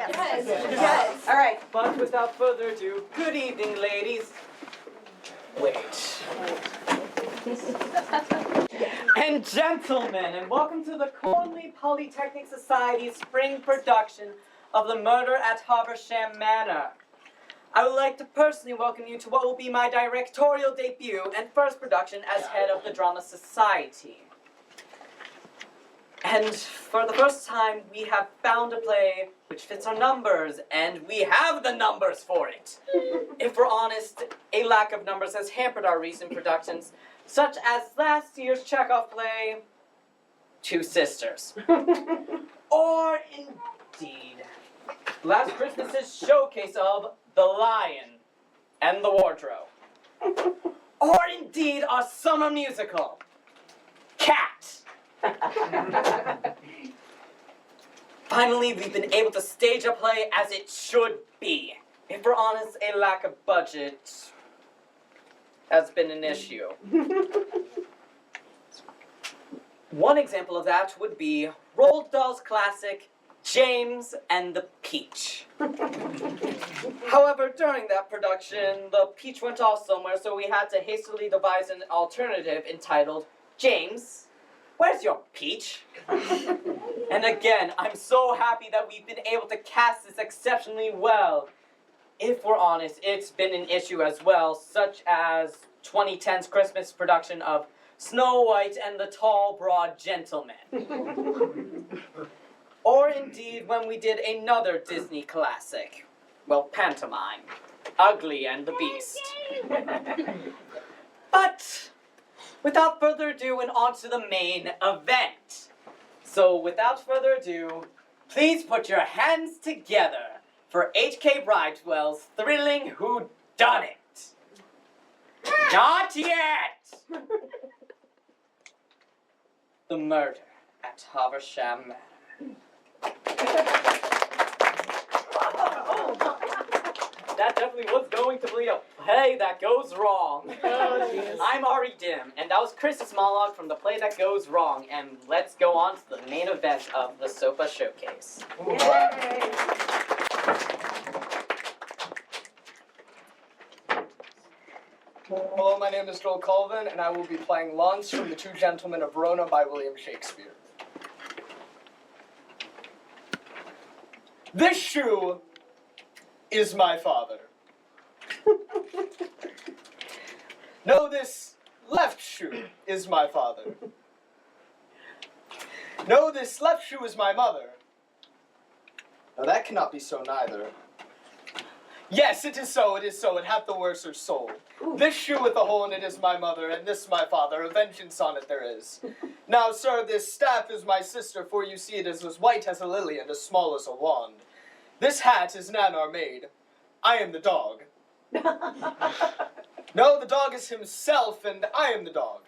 Yes. All right. But without further ado, good evening, ladies. Wait. And gentlemen, and welcome to the Cornley Polytechnic Society's spring production of The Murder at Haversham Manor. I would like to personally welcome you to what will be my directorial debut and first production as head of the Drama Society. And for the first time, we have found a play which fits our numbers, and we have the numbers for it. If we're honest, a lack of numbers has hampered our recent productions, such as last year's Chekhov play, Two Sisters. Or indeed, last Christmas's showcase of The Lion and the Wardrobe. Or indeed, our summer musical, Cat. Finally, we've been able to stage a play as it should be. If we're honest, a lack of budget has been an issue. One example of that would be Roald Dahl's classic, James and the Peach. However, during that production, the peach went off somewhere, so we had to hastily devise an alternative entitled, James, Where's Your Peach? And again, I'm so happy that we've been able to cast this exceptionally well. If we're honest, it's been an issue as well, such as 2010's Christmas production of Snow White and the Tall, Broad Gentleman. Or indeed, when we did another Disney classic, well, pantomime, Ugly and the Beast. But without further ado, and on to the main event. So without further ado, please put your hands together for H.K. Bridewell's thrilling whodunit. Not yet! The Murder at Haversham Manor. That definitely was going to be a play that goes wrong. I'm Ari Dim, and that was Chris's monologue from the play that goes wrong. And let's go on to the main event of the SoPA Showcase. Yay. Hello, my name is Joel Colvin, and I will be playing Launce from The Two Gentlemen of Verona by William Shakespeare. This shoe is my father. No, this left shoe is my father. No, this left shoe is my mother. No, that cannot be so neither. Yes, it is so, it hath the worser soul. This shoe with the hole in it is my mother, and this my father, a vengeance on it there is. Now, sir, this staff is my sister, for you see it is as white as a lily and as small as a wand. This hat is Nan our maid. I am the dog. No, the dog is himself, and I am the dog.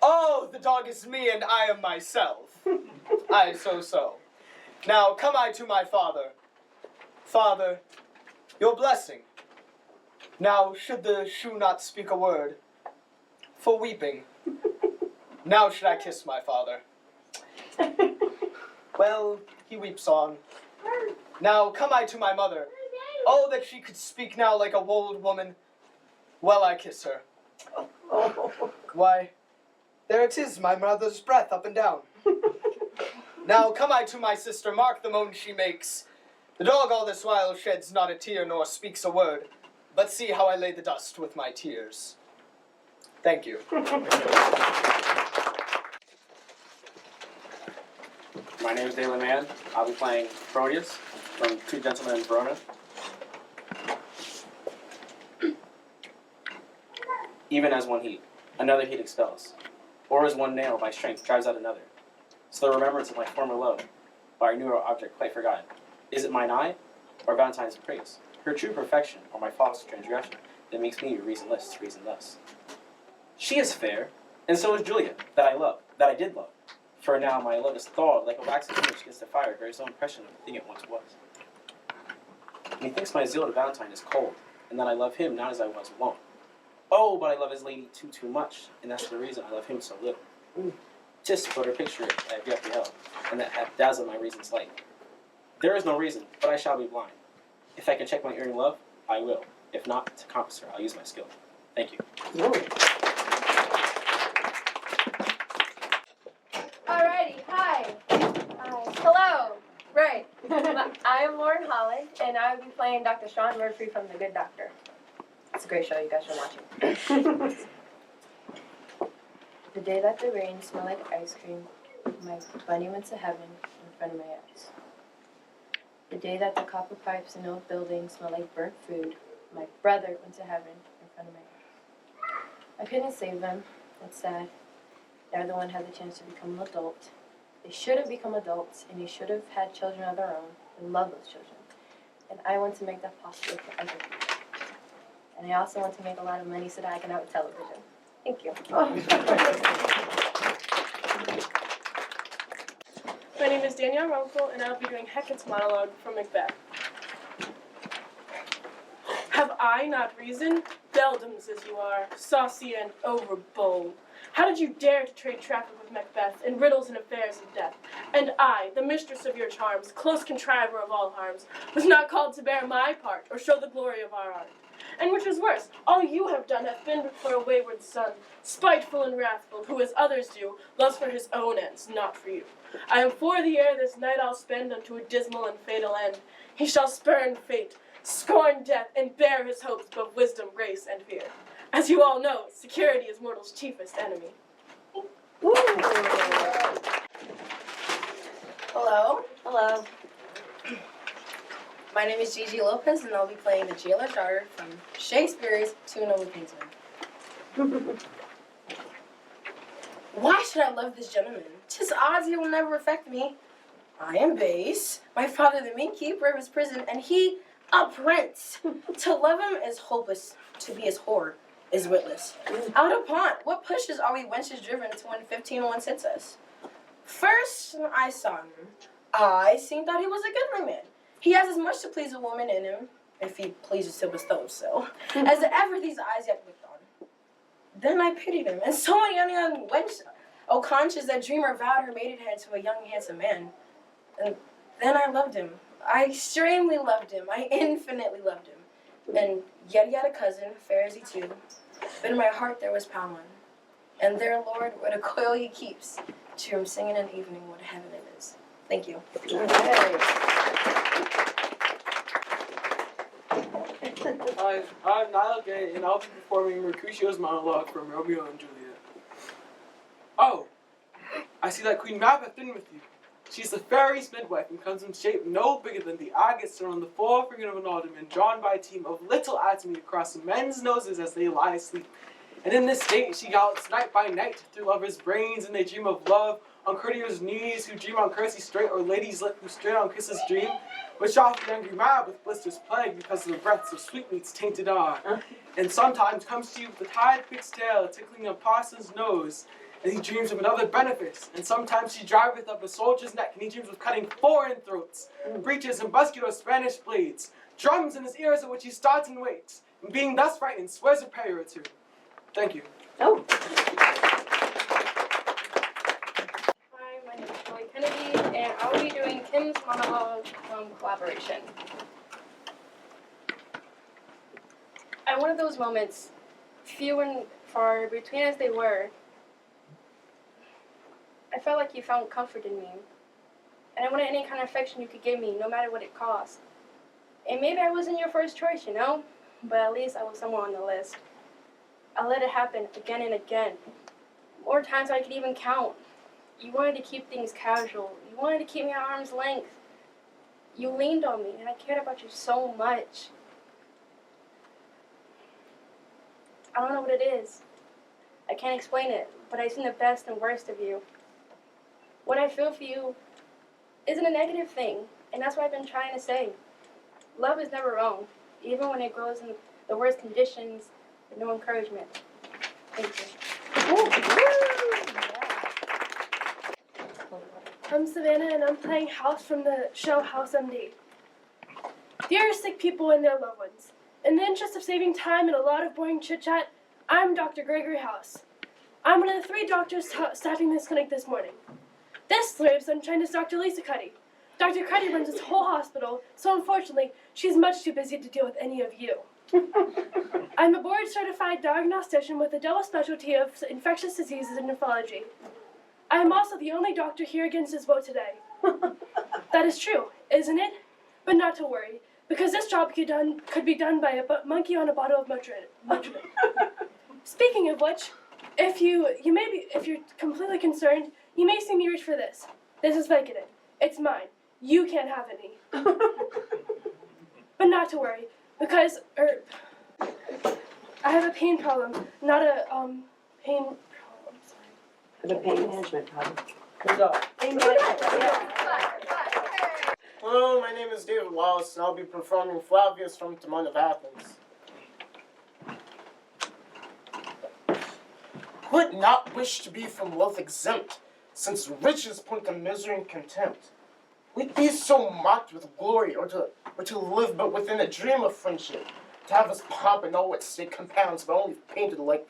Oh, the dog is me, and I am myself. Aye, so. Now, come I to my father. Father, your blessing. Now, should the shoe not speak a word, for weeping, now should I kiss my father. Well, he weeps on. Now, come I to my mother. Oh, that she could speak now like a old woman. Well, I kiss her. Why, there it is, my mother's breath up and down. Now, come I to my sister, mark the moan she makes. The dog all this while sheds not a tear, nor speaks a word, but see how I lay the dust with my tears. Thank you. My name is Dalen Mann. I'll be playing Proteus from Two Gentlemen in Verona. Even as one heat, another heat expels, or as one nail by strength drives out another. So the remembrance of my former love, by a newer object quite forgotten, is it mine eye, or Valentine's praise, her true perfection, or my false transgression, that makes me reasonless to reason thus? She is fair, and so is Julia, that I love, that I did love. For now my love is thawed like a waxen image against the fire, bears no impression of the thing it once was. Methinks my zeal to Valentine is cold, and that I love him not as I was wont. Oh, but I love his lady too much, and that's the reason I love him so little. 'Tis but her picture I have yet beheld, and that hath dazzled my reason's light. There is no reason, but I shall be blind. If I can check my earring love, I will. If not, to compass her, I'll use my skill. Thank you. Alrighty, hi. Hello. Right. I am Lauren Holland, and I will be playing Dr. Sean Murphy from The Good Doctor. It's a great show, you guys should watch it. The day that the rain smelled like ice cream, my bunny went to heaven in front of my eyes. The day that the copper pipes in old buildings smelled like burnt food, my brother went to heaven in front of my eyes. I couldn't save them. That's sad. They're the one who had the chance to become an adult. They should have become adults, and they should have had children of their own and love those children. And I want to make that possible for other people. And I also want to make a lot of money so that I can have a television. Thank you. My name is Danielle Runkle, and I'll be doing Hecat's monologue from Macbeth. Have I not reason? Beldams as you are, saucy and overbold. How did you dare to trade traffic with Macbeth in riddles and affairs of death? And I, the mistress of your charms, close contriver of all harms, was not called to bear my part or show the glory of our art. And which is worse, all you have done hath been for a wayward son, spiteful and wrathful, who as others do, loves for his own ends, not for you. I am for the air this night I'll spend unto a dismal and fatal end. He shall spurn fate, scorn death, and bear his hopes above wisdom, grace, and fear. As you all know, security is mortal's chiefest enemy. Hello. Hello. My name is Gigi Lopez, and I'll be playing the jailer's daughter from Shakespeare's Two Noble Kingsmen. Why should I love this gentleman? 'Tis odds he will never affect me. I am base, my father the innkeeper of his prison, and he a prince. To love him is hopeless, to be his whore is witless. Out upon, what pushes are we wenches driven to when 15-1 hits us? First I saw him, I seen that he was a goodly man. He has as much to please a woman in him, if he pleases to bestow so, as ever these eyes yet looked on. Then I pitied him, and so many young wench, oh conscious that dreamer vowed her maidenhead to a young handsome man. And then I loved him. I extremely loved him. I infinitely loved him. And yet he had a cousin, fair as he too, but in my heart there was Palman. And there, Lord, what a coil he keeps, to him singing in evening what heaven it is. Thank you. Hi, I'm Niall Gay, and I'll be performing Mercutio's monologue from Romeo and Juliet. Oh, I see that Queen Mab hath been with you. She is the fairy's midwife, and comes in shape no bigger than the agate stone on the forefinger of an alderman, drawn by a team of little atomy across men's noses as they lie asleep. And in this state she gallops night by night through lovers' brains, and they dream of love, on courtiers' knees who dream on courtesy straight, or ladies' lip who straight on kisses dream, which oft the angry Mab with blisters plague, because of the breaths of sweetmeats tainted are. And sometimes comes to you with the tide-fixed tail tickling a parson's nose, and he dreams of another benefice. And sometimes she driveth up a soldier's neck, and he dreams of cutting foreign throats, breeches and musket or Spanish blades, drums in his ears at which he starts and waits, and being thus frightened, swears a prayer or two. Thank you. Oh. Hi, my name is Joy Kennedy, and I'll be doing Kim's monologue from Collaboration. At one of those moments, few and far between as they were, I felt like you found comfort in me. And I wanted any kind of affection you could give me, no matter what it cost. And maybe I wasn't your first choice, you know? But at least I was somewhere on the list. I let it happen again and again. More times than I could even count. You wanted to keep things casual. You wanted to keep me at arm's length. You leaned on me, and I cared about you so much. I don't know what it is. I can't explain it, but I've seen the best and worst of you. What I feel for you isn't a negative thing, and that's what I've been trying to say. Love is never wrong, even when it grows in the worst conditions with no encouragement. Thank you. I'm Savannah, and I'm playing House from the show House MD. Dear sick people and their loved ones, in the interest of saving time and a lot of boring chit-chat, I'm Dr. Gregory House. I'm one of the 3 doctors staffing this clinic this morning. This ray of sunshine is Dr. Lisa Cuddy. Dr. Cuddy runs this whole hospital, so unfortunately, she's much too busy to deal with any of you. I'm a board-certified diagnostician with a double specialty of infectious diseases and nephrology. I am also the only doctor here against his vote today. That is true, isn't it? But not to worry, because this job could be done by a monkey on a bottle of Motrin. Speaking of which, if you're completely concerned, you may see me reach for this. This is Vicodin. It's mine. You can't have any. But not to worry, because I have a pain problem, not a pain problem. Sorry. The pain management problem. Good job. Pain management. Hello, my name is David Wallace, and I'll be performing Flavius from Timon of Athens. Who would not wish to be from wealth exempt, since riches point to misery and contempt? We'd be so mocked with glory, or to live but within a dream of friendship, to have his pomp and all its state compounds, but only painted like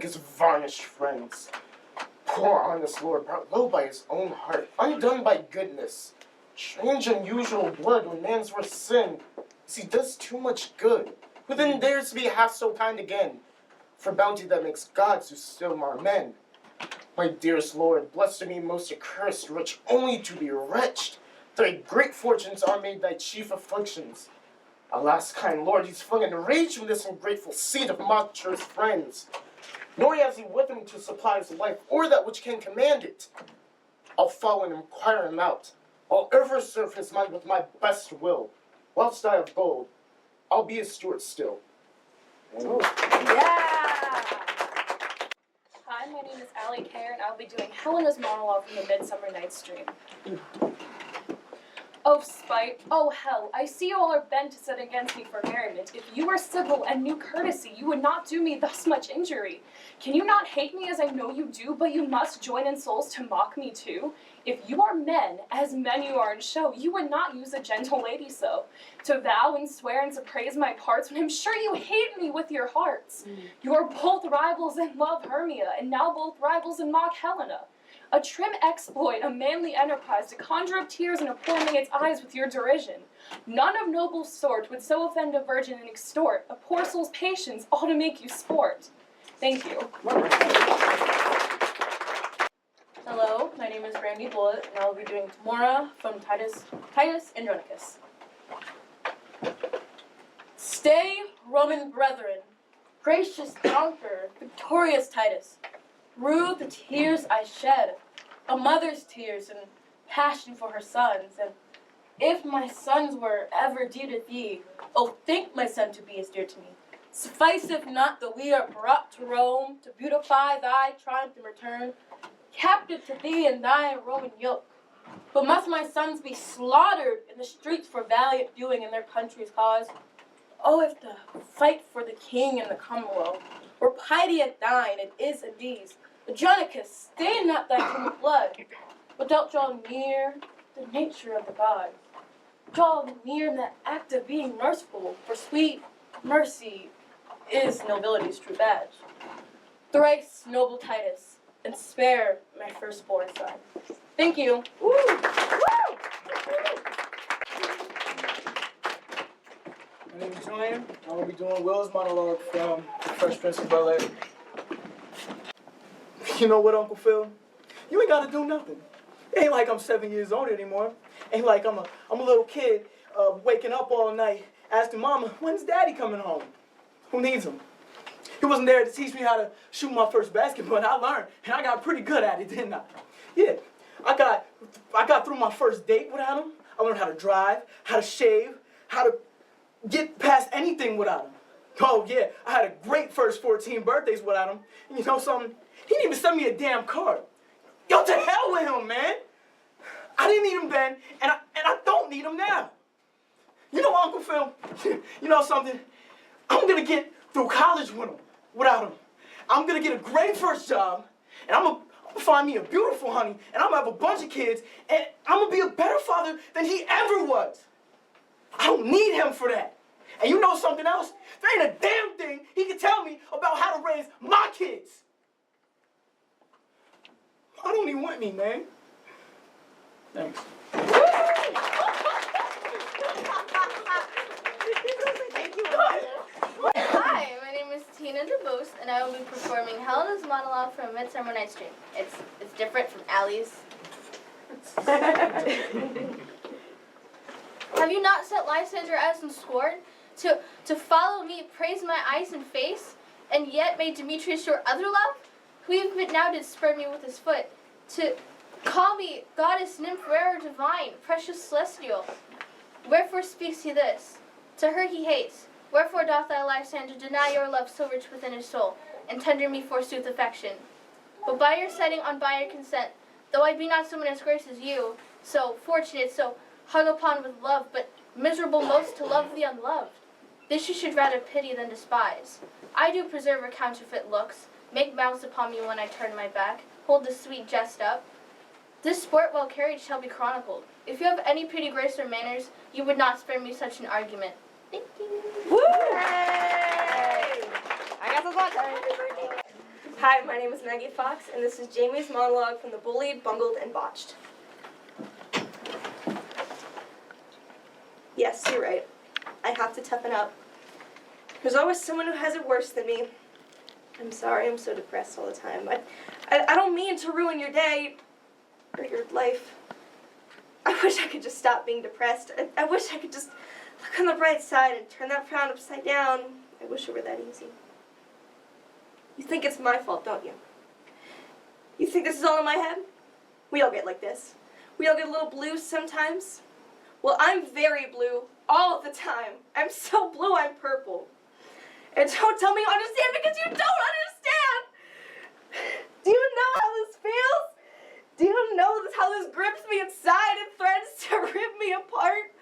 his varnished friends. Poor honest Lord, brought low by his own heart, undone by goodness. Strange unusual blood when man's worth sin, as he does too much good. Who then dares to be half so kind again? For bounty that makes gods who still are men. My dearest Lord, blessed to me most accursed, rich only to be wretched. Thy great fortunes are made thy chief afflictions. Alas, kind Lord, he's flung in rage from this ungrateful seed of mock-choice friends. Nor has he with him to supply his life, or that which can command it. I'll follow and inquire him out. I'll ever serve his mind with my best will. Whilst I have gold, I'll be his steward still. Yeah! Hi, my name is Allie Kerr, and I'll be doing Helena's monologue from the Midsummer Night's Dream. Oh, spite, oh, hell, I see you all are bent to set against me for merriment. If you were civil and knew courtesy, you would not do me thus much injury. Can you not hate me as I know you do, but you must join in souls to mock me too? If you are men, as men you are in show, you would not use a gentle lady so, to vow and swear and to praise my parts, when I'm sure you hate me with your hearts. You are both rivals in love Hermia, and now both rivals in mock Helena. A trim exploit, a manly enterprise, to conjure up tears in a poor maid's eyes with your derision. None of noble sort would so offend a virgin and extort a poor soul's patience, all to make you sport. Thank you. Hello, my name is Brandy Bullitt, and I'll be doing Tamora from Titus Andronicus. Stay, Roman brethren, gracious conqueror, victorious Titus. Rue the tears I shed, a mother's tears and passion for her sons, and if my sons were ever dear to thee, oh, think my son to be as dear to me. Suffice if not that we are brought to Rome to beautify thy triumph and return, captive to thee and thy Roman yoke. But must my sons be slaughtered in the streets for valiant doing in their country's cause? Oh, if the fight for the king and the commonwealth were piety at thine, it is in these. Adronicus, stain not thy human blood, but thou draw near the nature of the gods. Draw near in the act of being merciful, for sweet mercy is nobility's true badge. Thrice, noble Titus, and spare my firstborn son. Thank you. Woo! Woo! My name is Julian. I will be doing Will's monologue from The Fresh Prince of Bel-Air. You know what, Uncle Phil? You ain't gotta do nothing. It ain't like I'm 7 years old anymore. Ain't like I'm a little kid waking up all night asking Mama, when's Daddy coming home? Who needs him? He wasn't there to teach me how to shoot my first basket, but I learned, and I got pretty good at it, didn't I? Yeah, I got through my first date without him. I learned how to drive, how to shave, how to get past anything without him. Oh yeah, I had a great first 14 birthdays without him. And you know something? He didn't even send me a damn card. Yo, to hell with him, man. I didn't need him then, and I don't need him now. You know, Uncle Phil, you know something? I'm gonna get through college with him, without him. I'm gonna get a great first job, and I'm gonna find me a beautiful honey, and I'm gonna have a bunch of kids, and I'm gonna be a better father than he ever was. I don't need him for that. And you know something else? There ain't a damn thing he can tell me about how to raise my kids. Why don't he want me, man? Thanks. Hi, my name is Tina DeBose, and I will be performing Helena's monologue from Midsummer Night's Dream. It's different from Allie's. Have you not set Lysander as in scorn? To follow me, praise my eyes and face, and yet made Demetrius your other love? Who even now did spurn me with his foot, to call me goddess, nymph, rare or divine, precious celestial. Wherefore speaks he this? To her he hates. Wherefore doth thy Lysander deny your love so rich within his soul, and tender me forsooth affection? But by your setting on by your consent, though I be not so much as grace as you, so fortunate, so hung upon with love, but miserable most to love the unloved. This you should rather pity than despise. I do preserve her counterfeit looks, make mouths upon me when I turn my back, hold the sweet jest up. This sport well carried shall be chronicled. If you have any pretty grace or manners, you would not spare me such an argument. Thank you. Woo! Hey! I got the watch. Hi, my name is Maggie Fox, and this is Jamie's monologue from The Bullied, Bungled, and Botched. Yes, you're right. I have to toughen up. There's always someone who has it worse than me. I'm sorry, I'm so depressed all the time. I don't mean to ruin your day or your life. I wish I could just stop being depressed. I wish I could just look on the bright side and turn that frown upside down. I wish it were that easy. You think it's my fault, don't you? You think this is all in my head? We all get like this. We all get a little blue sometimes. Well, I'm very blue all the time. I'm so blue I'm purple. And don't tell me you understand because you don't understand. Do you know how this feels? Do you know how this grips me inside and threatens to rip me apart?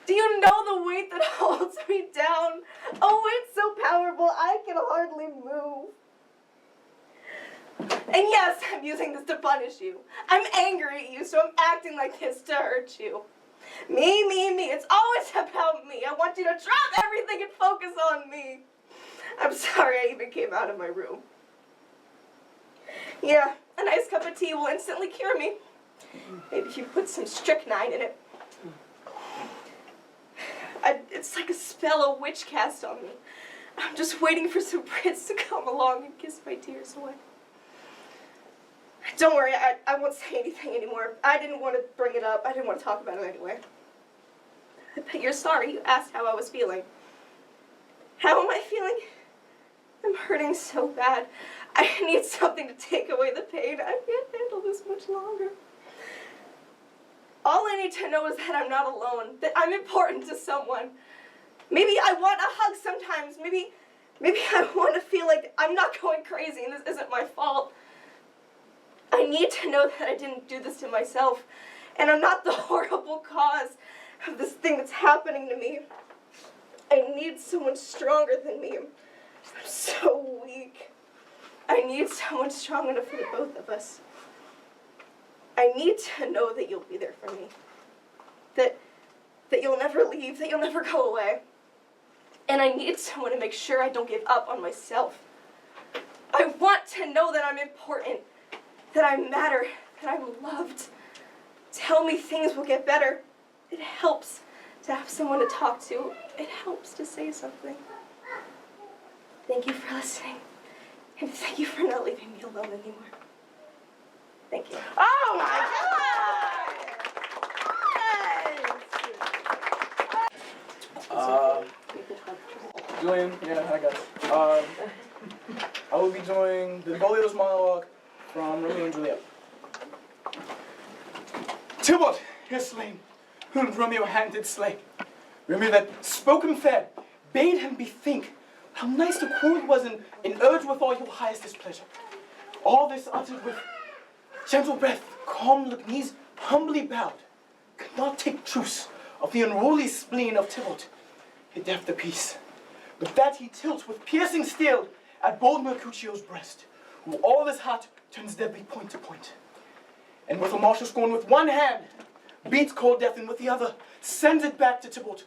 Do you know the weight that holds me down? A weight so powerful I can hardly move. And yes, I'm using this to punish you. I'm angry at you, so I'm acting like this to hurt you. Me. It's always about me. I want you to drop everything and focus on me. I'm sorry I even came out of my room. Yeah, a nice cup of tea will instantly cure me. Maybe you put some strychnine in it. It's like a spell a witch cast on me. I'm just waiting for some prince to come along and kiss my tears away. Don't worry, I won't say anything anymore. I didn't want to bring it up. I didn't want to talk about it anyway. But you're sorry you asked how I was feeling. How am I feeling? I'm hurting so bad. I need something to take away the pain. I can't handle this much longer. All I need to know is that I'm not alone, that I'm important to someone. Maybe I want a hug sometimes. Maybe I want to feel like I'm not going crazy and this isn't my fault. I need to know that I didn't do this to myself, and I'm not the horrible cause of this thing that's happening to me. I need someone stronger than me. I'm so weak. I need someone strong enough for the both of us. I need to know that you'll be there for me. That you'll never leave, that you'll never go away. And I need someone to make sure I don't give up on myself. I want to know that I'm important, that I matter, that I'm loved. Tell me things will get better. It helps to have someone to talk to. It helps to say something. Thank you for listening. And thank you for not leaving me alone anymore. Thank you. Oh my God! Julian, yeah, I got it. I will be doing the Bolio's monologue from Romeo and Juliet. Tybalt is slain, whom Romeo hand did slay. Romeo that spoke him fair, bade him bethink how nice the quarrel was and urged with all your highest displeasure. All this uttered with gentle breath, calm look, knees humbly bowed, could not take truce of the unruly spleen of Tybalt. He deaf the peace. With that he tilts with piercing steel at bold Mercutio's breast, who all his heart turns deadly point to point. And with a martial scorn with one hand, beats cold death, and with the other sends it back to Tybalt,